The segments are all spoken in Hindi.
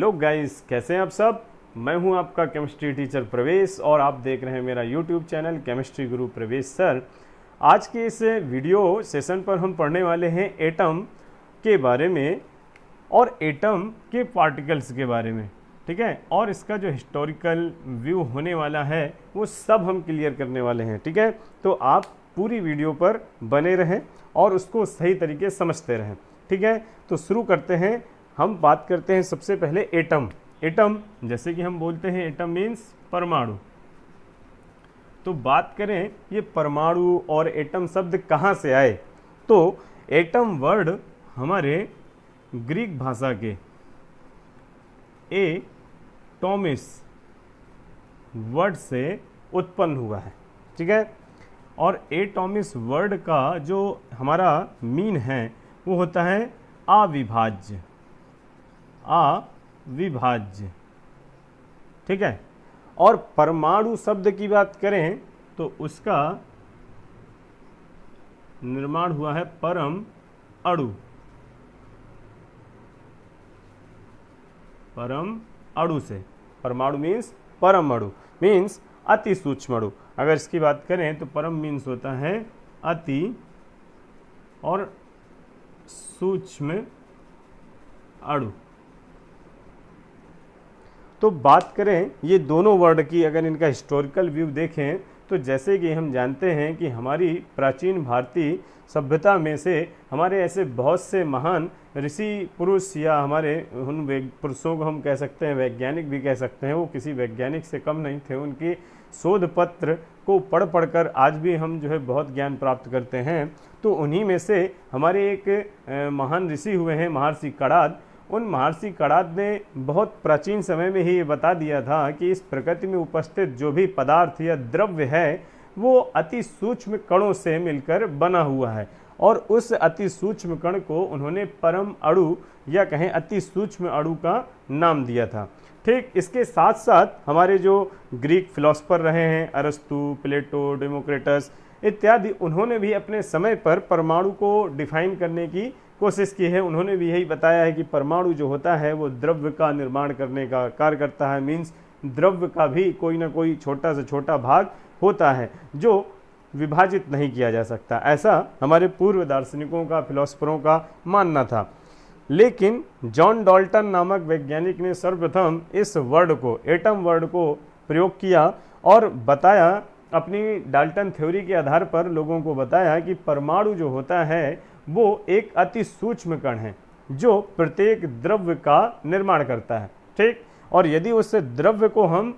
हेलो गाइस, कैसे हैं आप सब। मैं हूं आपका केमिस्ट्री टीचर प्रवेश और आप देख रहे हैं मेरा यूट्यूब चैनल केमिस्ट्री गुरु प्रवेश सर। आज के इस वीडियो सेशन पर हम पढ़ने वाले हैं एटम के बारे में और एटम के पार्टिकल्स के बारे में, ठीक है। और इसका जो हिस्टोरिकल व्यू होने वाला है वो सब हम क्लियर करने वाले हैं, ठीक है। तो आप पूरी वीडियो पर बने रहें और उसको सही तरीके से समझते रहें, ठीक है। तो शुरू करते हैं। हम बात करते हैं सबसे पहले एटम। एटम जैसे कि हम बोलते हैं एटम मीन्स परमाणु। तो बात करें ये परमाणु और एटम शब्द कहाँ से आए, तो एटम वर्ड हमारे ग्रीक भाषा के एटॉमिस वर्ड से उत्पन्न हुआ है, ठीक है। और एटॉमिस वर्ड का जो हमारा मीन है वो होता है अविभाज्य, अविभाज्य, ठीक है। और परमाणु शब्द की बात करें तो उसका निर्माण हुआ है परम अणु, परम अणु से। परमाणु मीन्स परम अणु मीन्स अति सूक्ष्म अणु। अगर इसकी बात करें तो परम मीन्स होता है अति और सूक्ष्म अणु। तो बात करें ये दोनों वर्ड की, अगर इनका हिस्टोरिकल व्यू देखें तो जैसे कि हम जानते हैं कि हमारी प्राचीन भारतीय सभ्यता में से हमारे ऐसे बहुत से महान ऋषि पुरुष या हमारे उन पुरुषों को हम कह सकते हैं, वैज्ञानिक भी कह सकते हैं, वो किसी वैज्ञानिक से कम नहीं थे। उनके शोध पत्र को पढ़ पढ़कर आज भी हम जो है बहुत ज्ञान प्राप्त करते हैं। तो उन्हीं में से हमारे एक महान ऋषि हुए हैं महर्षि कणाद। उन महर्षि कणाद ने बहुत प्राचीन समय में ही ये बता दिया था कि इस प्रकृति में उपस्थित जो भी पदार्थ या द्रव्य है वो अति सूक्ष्म कणों से मिलकर बना हुआ है। और उस अति सूक्ष्म कण को उन्होंने परम अणु या कहें अति सूक्ष्म अणु का नाम दिया था, ठीक। इसके साथ साथ हमारे जो ग्रीक फिलोसफर रहे हैं अरस्तु, प्लेटो, डेमोक्रिटस इत्यादि, उन्होंने भी अपने समय पर परमाणु को डिफाइन करने की कोशिश की है। उन्होंने भी यही बताया है कि परमाणु जो होता है वो द्रव्य का निर्माण करने का कार्य करता है। मीन्स द्रव्य का भी कोई ना कोई छोटा से छोटा भाग होता है जो विभाजित नहीं किया जा सकता, ऐसा हमारे पूर्व दार्शनिकों का, फिलोसफरों का मानना था। लेकिन जॉन डाल्टन नामक वैज्ञानिक ने सर्वप्रथम इस वर्ड को, एटम वर्ड को प्रयोग किया और बताया, अपनी डाल्टन थ्योरी के आधार पर लोगों को बताया कि परमाणु जो होता है वो एक अति सूक्ष्म कण है जो प्रत्येक द्रव्य का निर्माण करता है, ठीक। और यदि उस द्रव्य को हम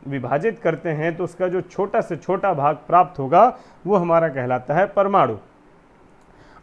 विभाजित करते हैं तो उसका जो छोटा से छोटा भाग प्राप्त होगा वो हमारा कहलाता है परमाणु।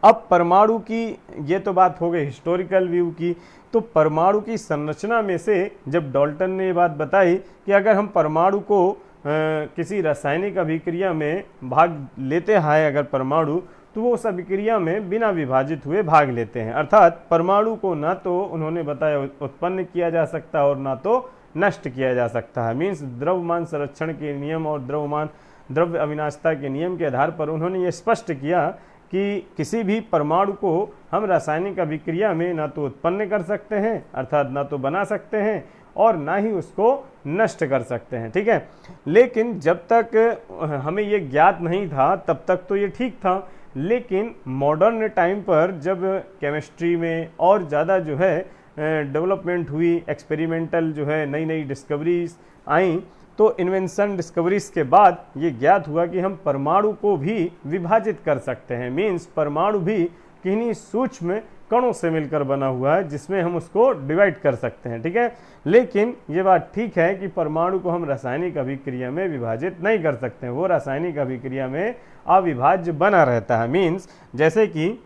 अब परमाणु की ये तो बात हो गई हिस्टोरिकल व्यू की। तो परमाणु की संरचना में से जब डाल्टन ने ये बात बताई कि अगर हम परमाणु को किसी रासायनिक अभिक्रिया में भाग लेते हैं, अगर परमाणु, तो वो उस अभिक्रिया में बिना विभाजित हुए भाग लेते हैं। अर्थात परमाणु को ना तो उन्होंने बताया उत्पन्न किया जा सकता और ना तो नष्ट किया जा सकता है। मीन्स द्रव्यमान संरक्षण के नियम और द्रव्य अविनाशिता के नियम के आधार पर उन्होंने ये स्पष्ट किया कि किसी भी परमाणु को हम रासायनिक अभिक्रिया में ना तो उत्पन्न कर सकते हैं, अर्थात ना तो बना सकते हैं, और ना ही उसको नष्ट कर सकते हैं, ठीक है। लेकिन जब तक हमें ये ज्ञात नहीं था तब तक तो ये ठीक था। लेकिन मॉडर्न टाइम पर जब केमिस्ट्री में और ज़्यादा जो है डेवलपमेंट हुई, एक्सपेरिमेंटल जो है नई नई डिस्कवरीज आई, तो इन्वेंशन डिस्कवरीज के बाद ये ज्ञात हुआ कि हम परमाणु को भी विभाजित कर सकते हैं। मीन्स परमाणु भी किन्हीं सूक्ष्म कणों से मिलकर बना हुआ है जिसमें हम उसको डिवाइड कर सकते हैं, ठीक है। लेकिन ये बात ठीक है कि परमाणु को हम रासायनिक अभिक्रिया में विभाजित नहीं कर सकते हैं, वो रासायनिक अभिक्रिया में अविभाज्य बना रहता है। मीन्स जैसे कि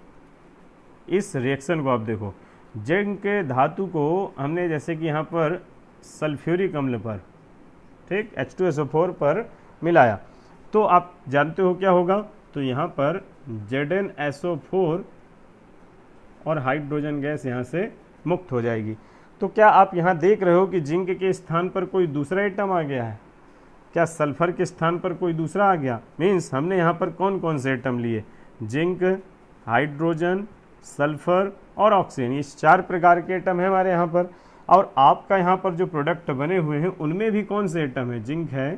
इस रिएक्शन को आप देखो, जिंक के धातु को हमने जैसे कि यहाँ पर सल्फ्यूरिक अम्ल पर, ठीक, H2SO4 पर मिलाया, तो आप जानते हो क्या होगा। तो यहाँ पर ZnSO4 और हाइड्रोजन गैस यहाँ से मुक्त हो जाएगी। तो क्या आप यहाँ देख रहे हो कि जिंक के स्थान पर कोई दूसरा एटम आ गया है? क्या सल्फर के स्थान पर कोई दूसरा आ गया? मीन्स हमने यहाँ पर कौन कौन से एटम लिए? जिंक, हाइड्रोजन, सल्फर और ऑक्सीजन, ये 4 प्रकार के एटम है हमारे यहाँ पर। और आपका यहाँ पर जो प्रोडक्ट बने हुए हैं उनमें भी कौन से एटम है, जिंक है,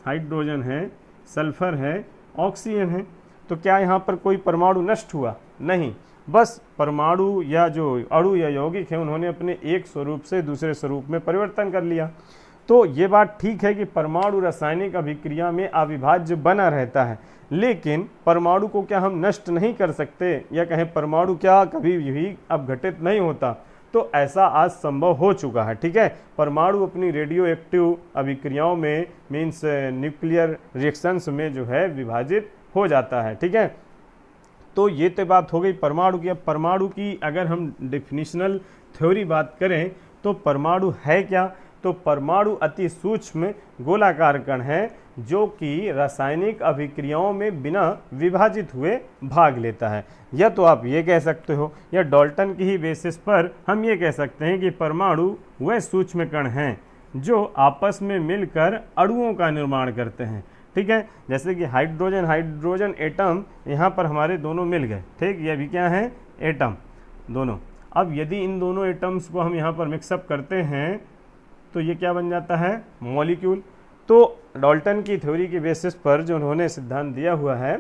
हाइड्रोजन है, सल्फर है, ऑक्सीजन है। तो क्या यहाँ पर कोई परमाणु नष्ट हुआ? नहीं, बस परमाणु या जो अणु या यौगिक है उन्होंने अपने एक स्वरूप से दूसरे स्वरूप में परिवर्तन कर लिया। तो ये बात ठीक है कि परमाणु रासायनिक अभिक्रिया में अविभाज्य बना रहता है, लेकिन परमाणु को क्या हम नष्ट नहीं कर सकते, या कहें परमाणु क्या कभी भी अपघटित नहीं होता? तो ऐसा आज संभव हो चुका है। ठीक है, परमाणु अपनी रेडियो एक्टिव अभिक्रियाओं में मीन्स न्यूक्लियर रिएक्शंस में जो है विभाजित हो जाता है। ठीक है, तो ये तो बात हो गई परमाणु की। अब परमाणु की अगर हम डेफिनेशनल थ्योरी बात करें तो परमाणु है क्या? तो परमाणु अति सूक्ष्म गोलाकार कण है जो कि रासायनिक अभिक्रियाओं में बिना विभाजित हुए भाग लेता है। या तो आप ये कह सकते हो, या डाल्टन की ही बेसिस पर हम ये कह सकते हैं कि परमाणु वह सूक्ष्म कण हैं जो आपस में मिलकर अणुओं का निर्माण करते हैं। ठीक है, जैसे कि हाइड्रोजन एटम यहाँ पर हमारे दोनों मिल गए। ठीक, ये भी क्या है, एटम दोनों। अब यदि इन दोनों एटम्स को हम यहाँ पर मिक्सअप करते हैं तो ये क्या बन जाता है, मॉलिक्यूल। तो डाल्टन की थ्योरी के बेसिस पर जो उन्होंने सिद्धांत दिया हुआ है,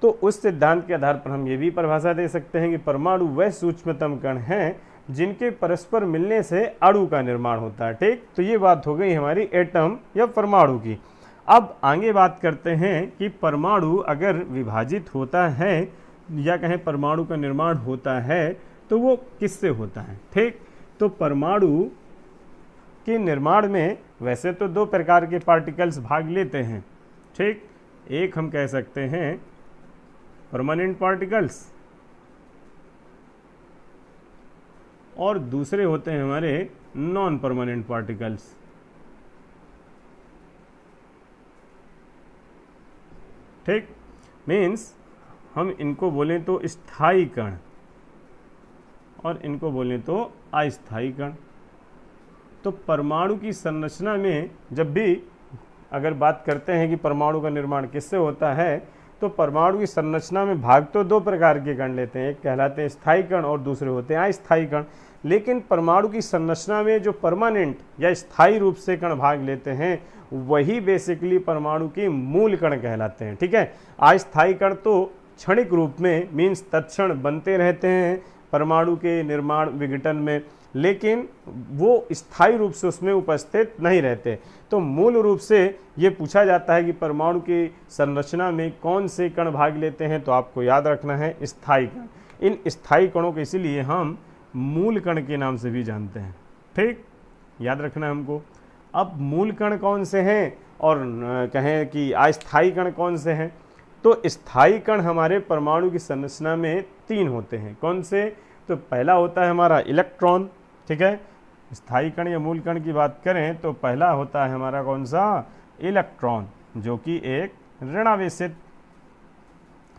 तो उस सिद्धांत के आधार पर हम ये भी परिभाषा दे सकते हैं कि परमाणु वह सूक्ष्मतम कण हैं जिनके परस्पर मिलने से अणु का निर्माण होता है। ठीक, तो ये बात हो गई हमारी एटम या परमाणु की। अब आगे बात करते हैं कि परमाणु अगर विभाजित होता है या कहें परमाणु का निर्माण होता है तो वो किससे होता है। ठीक, तो परमाणु के निर्माण में वैसे तो दो प्रकार के पार्टिकल्स भाग लेते हैं। ठीक, एक हम कह सकते हैं परमानेंट पार्टिकल्स और दूसरे होते हैं हमारे नॉन परमानेंट पार्टिकल्स। ठीक, मीन्स हम इनको बोलें तो स्थायी कण और इनको बोलें तो अस्थायी कण। तो परमाणु की संरचना में जब भी अगर बात करते हैं कि परमाणु का निर्माण किससे होता है, तो परमाणु की संरचना में भाग तो दो प्रकार के कण लेते हैं, एक कहलाते हैं स्थायी कण और दूसरे होते हैं अस्थायी कण। लेकिन परमाणु की संरचना में जो परमानेंट या स्थायी रूप से कण भाग लेते हैं वही बेसिकली परमाणु के मूल कण कहलाते हैं। ठीक है, अस्थायी कण तो क्षणिक रूप में मीन्स तत्क्षण बनते रहते हैं परमाणु के निर्माण विघटन में, लेकिन वो स्थायी रूप से उसमें उपस्थित नहीं रहते। तो मूल रूप से ये पूछा जाता है कि परमाणु की संरचना में कौन से कण भाग लेते हैं, तो आपको याद रखना है स्थायी कण। इन स्थायी कणों को इसीलिए हम मूल कण के नाम से भी जानते हैं। ठीक, याद रखना है हमको। अब मूल कण कौन से हैं और कहें कि अस्थायी कण कौन से हैं, तो स्थायी कण हमारे परमाणु की संरचना में तीन होते हैं। कौन से? तो पहला होता है हमारा इलेक्ट्रॉन। ठीक है, स्थायी कण या मूल कण की बात करें तो पहला होता है हमारा कौन सा, इलेक्ट्रॉन, जो कि एक ऋणावेशित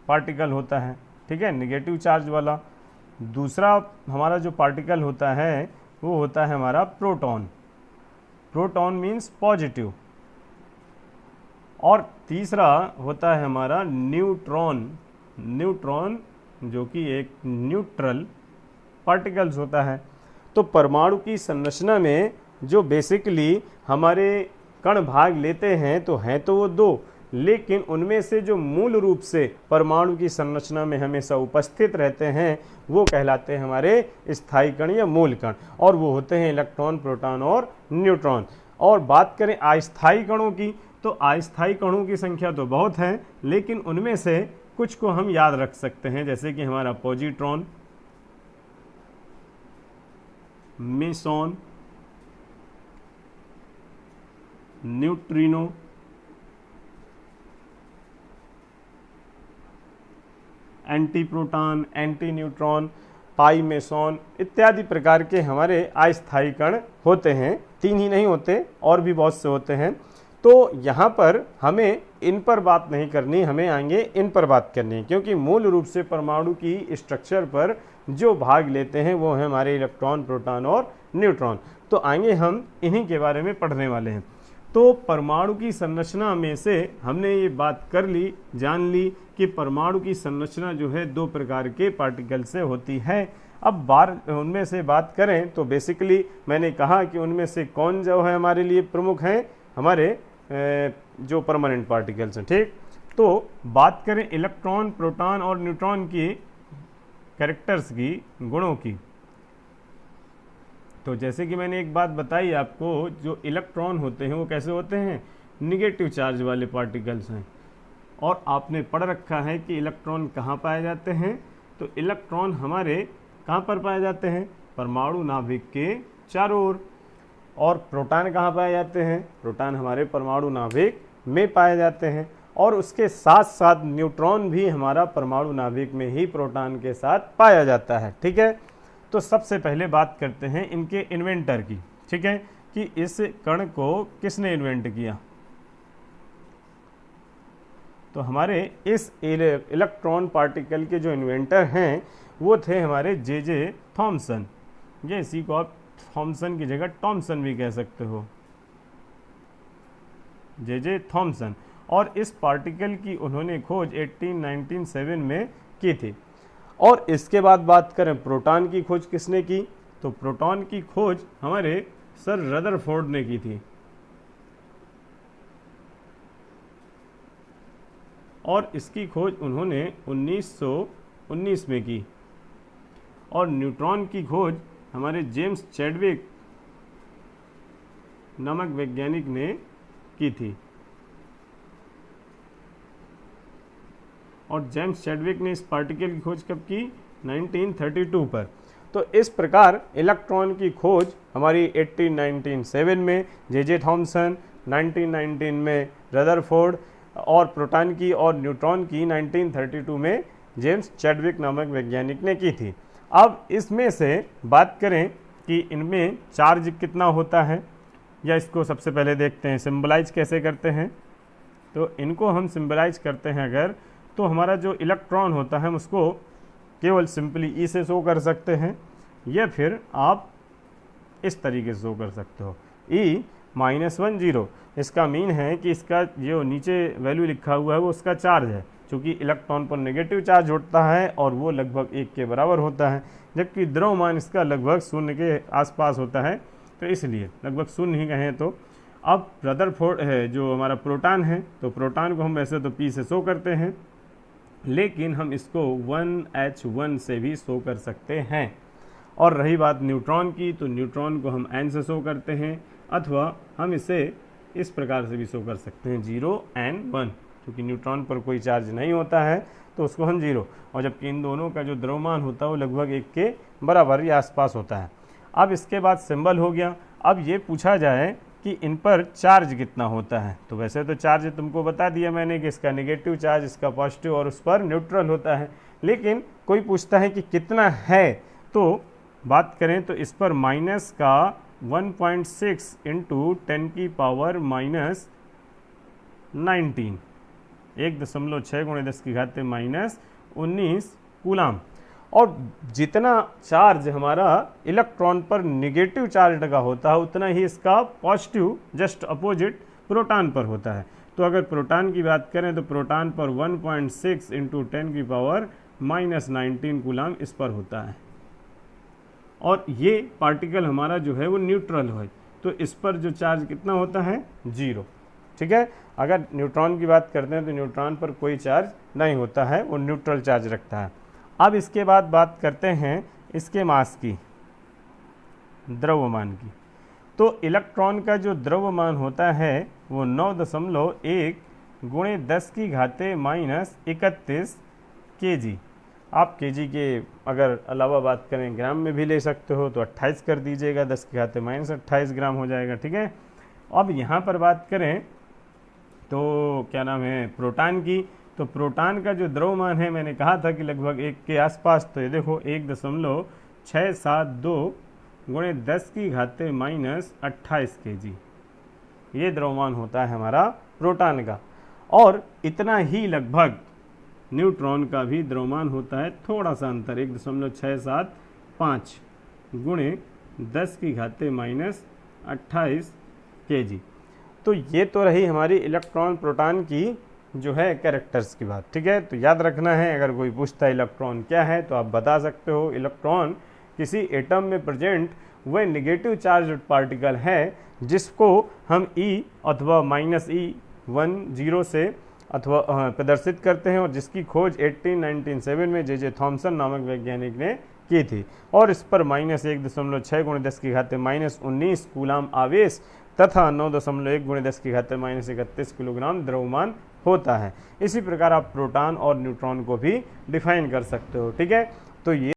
पार्टिकल होता है। ठीक है, निगेटिव चार्ज वाला। दूसरा हमारा जो पार्टिकल होता है वो होता है हमारा प्रोटॉन। Proton means positive. और तीसरा होता है हमारा न्यूट्रॉन। न्यूट्रॉन जो कि एक न्यूट्रल पार्टिकल्स होता है। तो परमाणु की संरचना में जो बेसिकली हमारे कण भाग लेते हैं तो हैं तो वो दो, लेकिन उनमें से जो मूल रूप से परमाणु की संरचना में हमेशा उपस्थित रहते हैं वो कहलाते हैं हमारे स्थायी कण या मूल कण, और वो होते हैं इलेक्ट्रॉन, प्रोटॉन और न्यूट्रॉन। और बात करें अस्थायी कणों की, तो अस्थायी कणों की संख्या तो बहुत है, लेकिन उनमें से कुछ को हम याद रख सकते हैं, जैसे कि हमारा positron, meson, neutrino, antiproton, antineutron, pi meson इत्यादि प्रकार के हमारे अस्थायी कण होते हैं। तीन ही नहीं होते, और भी बहुत से होते हैं। तो यहाँ पर हमें इन पर बात नहीं करनी, हमें आगे इन पर बात करनी है, क्योंकि मूल रूप से परमाणु की स्ट्रक्चर पर जो भाग लेते हैं वो है हमारे इलेक्ट्रॉन, प्रोटॉन और न्यूट्रॉन। तो आगे हम इन्हीं के बारे में पढ़ने वाले हैं। तो परमाणु की संरचना में से हमने ये बात कर ली, जान ली कि परमाणु की संरचना जो है दो प्रकार के पार्टिकल से होती है। अब बार उनमें से बात करें तो बेसिकली मैंने कहा कि उनमें से कौन जो है हमारे लिए प्रमुख हैं, हमारे जो परमानेंट पार्टिकल्स हैं। ठीक, तो बात करें इलेक्ट्रॉन, प्रोटॉन और न्यूट्रॉन की कैरेक्टर्स की, गुणों की, तो जैसे कि मैंने एक बात बताई आपको, जो इलेक्ट्रॉन होते हैं वो कैसे होते हैं, निगेटिव चार्ज वाले पार्टिकल्स हैं। और आपने पढ़ रखा है कि इलेक्ट्रॉन कहाँ पाए जाते हैं, तो इलेक्ट्रॉन हमारे कहाँ पर पाए जाते हैं, परमाणु नाभिक के चारों ओर। और प्रोटॉन कहाँ पाए जाते हैं, प्रोटॉन हमारे परमाणु नाभिक में पाए जाते हैं। और उसके साथ साथ न्यूट्रॉन भी हमारा परमाणु नाभिक में ही प्रोटॉन के साथ पाया जाता है। ठीक है, तो सबसे पहले बात करते हैं इनके इन्वेंटर की। ठीक है, कि इस कण को किसने इन्वेंट किया, तो हमारे इस इलेक्ट्रॉन पार्टिकल के जो इन्वेंटर हैं वो थे हमारे जे थॉमसन। ये इसी को आप थॉमसन की जगह टॉमसन भी कह सकते हो, जे थॉमसन। और इस पार्टिकल की उन्होंने खोज 1897 में की थी। और इसके बाद बात करें प्रोटॉन की खोज किसने की, तो प्रोटॉन की खोज हमारे सर रदरफोर्ड ने की थी। और इसकी खोज उन्होंने 1919 में की। और न्यूट्रॉन की खोज हमारे जेम्स चैडविक नामक वैज्ञानिक ने की थी। और जेम्स चैडविक ने इस पार्टिकल की खोज कब की, 1932 पर। तो इस प्रकार इलेक्ट्रॉन की खोज हमारी 1897 में जे थॉमसन, 1919 में रदरफोर्ड, और प्रोटॉन की और न्यूट्रॉन की 1932 में जेम्स चैडविक नामक वैज्ञानिक ने की थी। अब इसमें से बात करें कि इनमें चार्ज कितना होता है, या इसको सबसे पहले देखते हैं सिंबलाइज कैसे करते हैं। तो इनको हम सिंबलाइज करते हैं अगर, तो हमारा जो इलेक्ट्रॉन होता है हम उसको केवल सिंपली ई से शो कर सकते हैं, या फिर आप इस तरीके से शो कर सकते हो, E-1 0। इसका मीन है कि इसका जो नीचे वैल्यू लिखा हुआ है वो उसका चार्ज है, क्योंकि इलेक्ट्रॉन पर नेगेटिव चार्ज होता है और वो लगभग 1 के बराबर होता है, जबकि द्रव्यमान इसका लगभग 0 के आसपास होता है, तो इसलिए लगभग 0 ही कहें तो। अब रदरफोर्ड है जो हमारा प्रोटॉन है, तो प्रोटॉन को हम वैसे तो P से शो करते हैं, लेकिन हम इसको 1H1 से भी शो कर सकते हैं। और रही बात न्यूट्रॉन की, तो न्यूट्रॉन को हम N से शो करते हैं, अथवा हम इसे इस प्रकार से भी शो कर सकते हैं 0N1, क्योंकि न्यूट्रॉन पर कोई चार्ज नहीं होता है तो उसको हम 0, और जबकि इन दोनों का जो द्रव्यमान होता है वो लगभग 1 के बराबर या आसपास होता है। अब इसके बाद सिंबल हो गया। अब ये पूछा जाए कि इन पर चार्ज कितना होता है, तो वैसे तो चार्ज तुमको बता दिया मैंने कि इसका नेगेटिव चार्ज, इसका पॉजिटिव और उस पर न्यूट्रल होता है, लेकिन कोई पूछता है कि कितना है, तो बात करें तो इस पर माइनस का 1.6 इंटू 10 की पावर माइनस 19, 1.6 गुणे 10 की घात माइनस 19 कूलाम। और जितना चार्ज हमारा इलेक्ट्रॉन पर नेगेटिव चार्ज का होता है उतना ही इसका पॉजिटिव जस्ट अपोजिट प्रोटॉन पर होता है। तो अगर प्रोटॉन की बात करें तो प्रोटॉन पर 1.6 इंटू 10 की पावर माइनस 19 कूलाम इस पर होता है। और ये पार्टिकल हमारा जो है वो न्यूट्रल है, तो इस पर जो चार्ज कितना होता है, 0। ठीक है, अगर न्यूट्रॉन की बात करते हैं तो न्यूट्रॉन पर कोई चार्ज नहीं होता है, वो न्यूट्रल चार्ज रखता है। अब इसके बाद बात करते हैं इसके मास की, द्रव्यमान की। तो इलेक्ट्रॉन का जो द्रव्यमान होता है वो 9.1 गुणे 10 की घाते माइनस 31 kg। आप kg के अगर अलावा बात करें ग्राम में भी ले सकते हो, तो 28 कर दीजिएगा, 10 की घाते माइनस 28 ग्राम हो जाएगा। ठीक है, अब यहाँ पर बात करें तो क्या नाम है प्रोटॉन की, तो प्रोटॉन का जो द्रव्यमान है मैंने कहा था कि लगभग 1 के आसपास, तो ये देखो 1.672 गुणे 10 की घाते माइनस 28 kg, ये द्रव्यमान होता है हमारा प्रोटॉन का। और इतना ही लगभग न्यूट्रॉन का भी द्रव्यमान होता है, थोड़ा सा अंतर 1.675 गुणे 10 की घाते माइनस 28 kg। तो ये तो रही हमारी इलेक्ट्रॉन प्रोटॉन की जो है कैरेक्टर्स की बात। ठीक है, तो याद रखना है, अगर कोई पूछता है इलेक्ट्रॉन क्या है तो आप बता सकते हो इलेक्ट्रॉन किसी एटम में प्रेजेंट वह नेगेटिव चार्ज पार्टिकल है जिसको हम E अथवा -E10 से अथवा प्रदर्शित करते हैं, और जिसकी खोज 1897 में जे थॉमसन नामक वैज्ञानिक ने की थी। और इस पर -1.6 × 10⁻⁻19 कूलाम आवेश तथा 9.1 × 10⁻⁻31 किलोग्राम द्रव्यमान होता है। इसी प्रकार आप प्रोटॉन और न्यूट्रॉन को भी डिफाइन कर सकते हो। ठीक है, तो ये